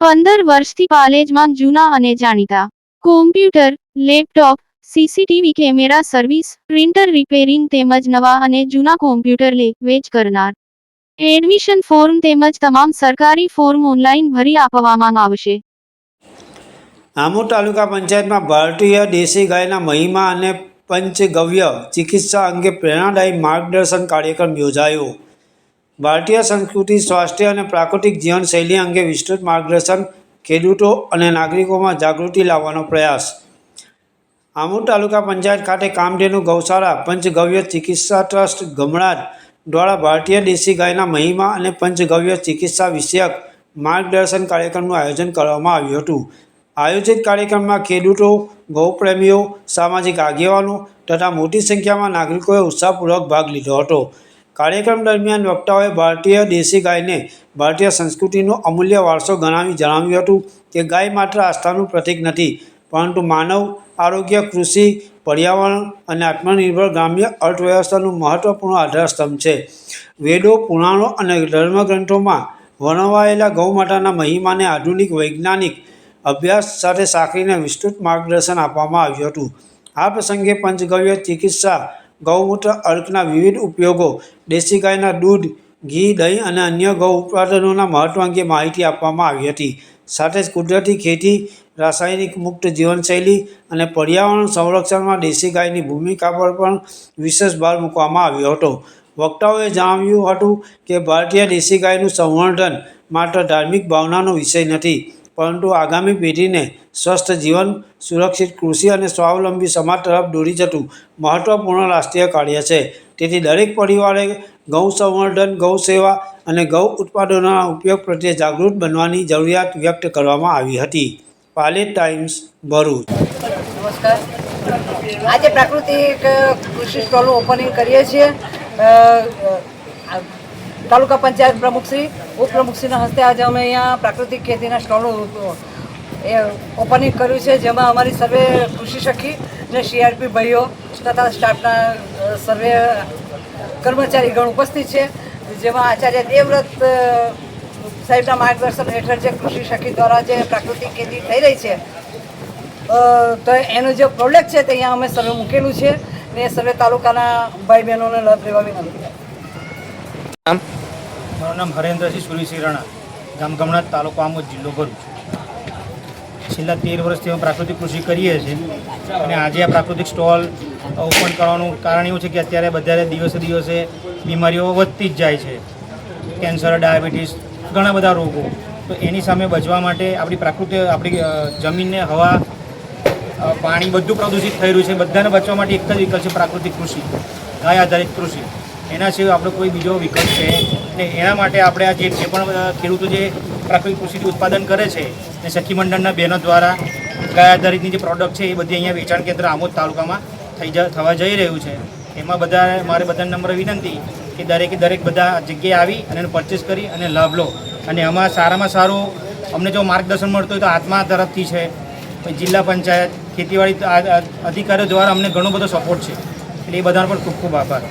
15 વર્ષથી પાલેજમાં જૂના અને જાણીતા computer, laptop, CCTV camera service, printer repairing તેમજ નવા અને જૂના કોમ્પ્યુટર લે વેચ કરનાર. એડમિશન ફોર્મ તેમજ તમામ સરકારી ફોર્મ ઓનલાઈન ભરી આપવામાં આવશે. આમોદ તાલુકા પંચાયતમાં ભારતીય દેશી ગાયના મહિમા અને પંચગવ્ય ચિકિત્સા અંગે પ્રેરણાદાયી માર્ગદર્શન કાર્યક્રમ યોજાયો. ભારતીય સંસ્કૃતિ, સ્વાસ્થ્ય અને પ્રાકૃતિક જીવનશૈલી અંગે વિસ્તૃત માર્ગદર્શન, ખેડૂતો અને નાગરિકોમાં જાગૃતિ લાવવાનો પ્રયાસ. આમોદ તાલુકા પંચાયત ખાતે કામધેનુ ગૌશાળા પંચગવ્ય ચિકિત્સા ટ્રસ્ટ ગમરાજ દ્વારા ભારતીય દેશી ગાયના મહિમા અને પંચગવ્ય ચિકિત્સા વિષયક માર્ગદર્શન કાર્યક્રમનું આયોજન કરવામાં આવ્યું હતું. આયોજિત કાર્યક્રમમાં ખેડૂતો, ગૌપ્રેમીઓ, સામાજિક આગેવાનો તથા મોટી સંખ્યામાં નાગરિકોએ ઉત્સાહપૂર્વક ભાગ લીધો હતો. કાર્યક્રમ દરમિયાન વક્તાઓએ ભારતીય દેશી ગાયને ભારતીય સંસ્કૃતિનો અમૂલ્ય વારસો ગણાવી જણાવ્યું હતું કે ગાય માત્ર આસ્થાનું પ્રતીક નથી, પરંતુ માનવ આરોગ્ય, કૃષિ, પર્યાવરણ અને આત્મનિર્ભર ગ્રામ્ય અર્થવ્યવસ્થાનું મહત્વપૂર્ણ આધારસ્તંભ છે. વેદો, પુરાણો અને ધર્મગ્રંથોમાં વર્ણવાયેલા ગૌમાતાના મહિમાને આધુનિક વૈજ્ઞાનિક અભ્યાસ સાથે સાંકળીને વિસ્તૃત માર્ગદર્શન આપવામાં આવ્યું હતું. આ પ્રસંગે પંચગવ્ય ચિકિત્સા, ગૌમૂત્ર અર્કના વિવિધ ઉપયોગો, દેશી ગાયના દૂધ, ઘી, દહીં અને અન્ય ગૌ ઉત્પાદનોના મહત્વ અંગે માહિતી આપવામાં આવી હતી. સાથે જ કુદરતી ખેતી, રાસાયણિક મુક્ત જીવનશૈલી અને પર્યાવરણ સંરક્ષણમાં દેશી ગાયની ભૂમિકા પર પણ વિશેષ ભાર મૂકવામાં આવ્યો હતો. વક્તાઓએ જણાવ્યું હતું કે ભારતીય દેશી ગાયનું સંવર્ધન માત્ર ધાર્મિક ભાવનાનો વિષય નથી, પરંતુ આગામી પેઢીને સ્વસ્થ જીવન, સુરક્ષિત કૃષિ અને સ્વાવલંબી સમાજ તરફ દોરી જતું મહત્વપૂર્ણ રાષ્ટ્રીય કાર્ય છે. તેથી દરેક પરિવારે ગૌ સંવર્ધન, ગૌ સેવા અને ગૌ ઉત્પાદનોના ઉપયોગ પ્રત્યે જાગૃત બનવાની જરૂરિયાત વ્યક્ત કરવામાં આવી હતી. પાલેજ ટાઈમ્સ, ભરૂચ. નમસ્કાર. આજે પ્રાકૃતિક કૃષિ સ્ટોલનું ઓપનિંગ કરીએ છીએ. તાલુકા પંચાયત પ્રમુખશ્રી, ઉપપ્રમુખશ્રીના હસ્તે આજે અમે અહીંયા પ્રાકૃતિક ખેતીના સ્ટોલનું ઓપનિંગ કર્યું છે, જેમાં અમારી સર્વે કૃષિ સખી અને સીઆરપી ભાઈઓ તથા સ્ટાફના સર્વે કર્મચારીગણ ઉપસ્થિત છે. જેમાં આચાર્ય દેવવ્રત સાહેબના માર્ગદર્શન હેઠળ જે કૃષિ સખી દ્વારા જે પ્રાકૃતિક ખેતી થઈ રહી છે, તો એનું જે પ્રોડક્ટ છે તે અહીંયા અમે સર્વે મૂકેલું છે ને એ સર્વે તાલુકાના ભાઈ બહેનોને લાભ લેવા વિનંતી. મારું નામ હરેન્દ્રસિંહ સુરીસિંહ રાણા, ગામ ગમરાજ, તાલુકો આમોદ, જિલ્લો ભરૂચ. છેલ્લા 13 વર્ષથી અમે પ્રાકૃતિક કૃષિ કરીએ છીએ અને આજે આ પ્રાકૃતિક સ્ટોલ ઓપન કરવાનું કારણ એવું છે કે અત્યારે બધા દિવસે દિવસે બીમારીઓ વધતી જ જાય છે. કેન્સર, ડાયાબિટીસ, ઘણા બધા રોગો. તો એની સામે બચવા માટે આપણી જમીનને, હવા, પાણી બધું પ્રદૂષિત થઈ રહ્યું છે. બધાને બચવા માટે એક જ વિકલ્પ છે પ્રાકૃતિક કૃષિ, ગાય આધારિત કૃષિ. એના સિવાય આપણો કોઈ બીજો વિકલ્પ છે ને. એના માટે આપણે આ જે પણ ખેડૂતો જે પ્રાકૃતિક કૃષિથી ઉત્પાદન કરે છે ને સખી મંડળના બહેનો દ્વારા ગાય આધારિતની જે પ્રોડક્ટ છે એ બધી અહીંયા વેચાણ કેન્દ્ર આમોદ તાલુકામાં થવા જઈ રહ્યું છે. એમાં મારે બધાને નમ્ર વિનંતી કે દરેક બધા જગ્યાએ આવી અને એનું પરચેસ કરી અને લાભ લો. અને એમાં સારામાં સારું અમને જો માર્ગદર્શન મળતું હોય તો આત્મા તરફથી છે, જિલ્લા પંચાયત, ખેતીવાડી અધિકારીઓ દ્વારા અમને ઘણો બધો સપોર્ટ છે. એટલે એ બધાનો પણ ખૂબ ખૂબ આભાર.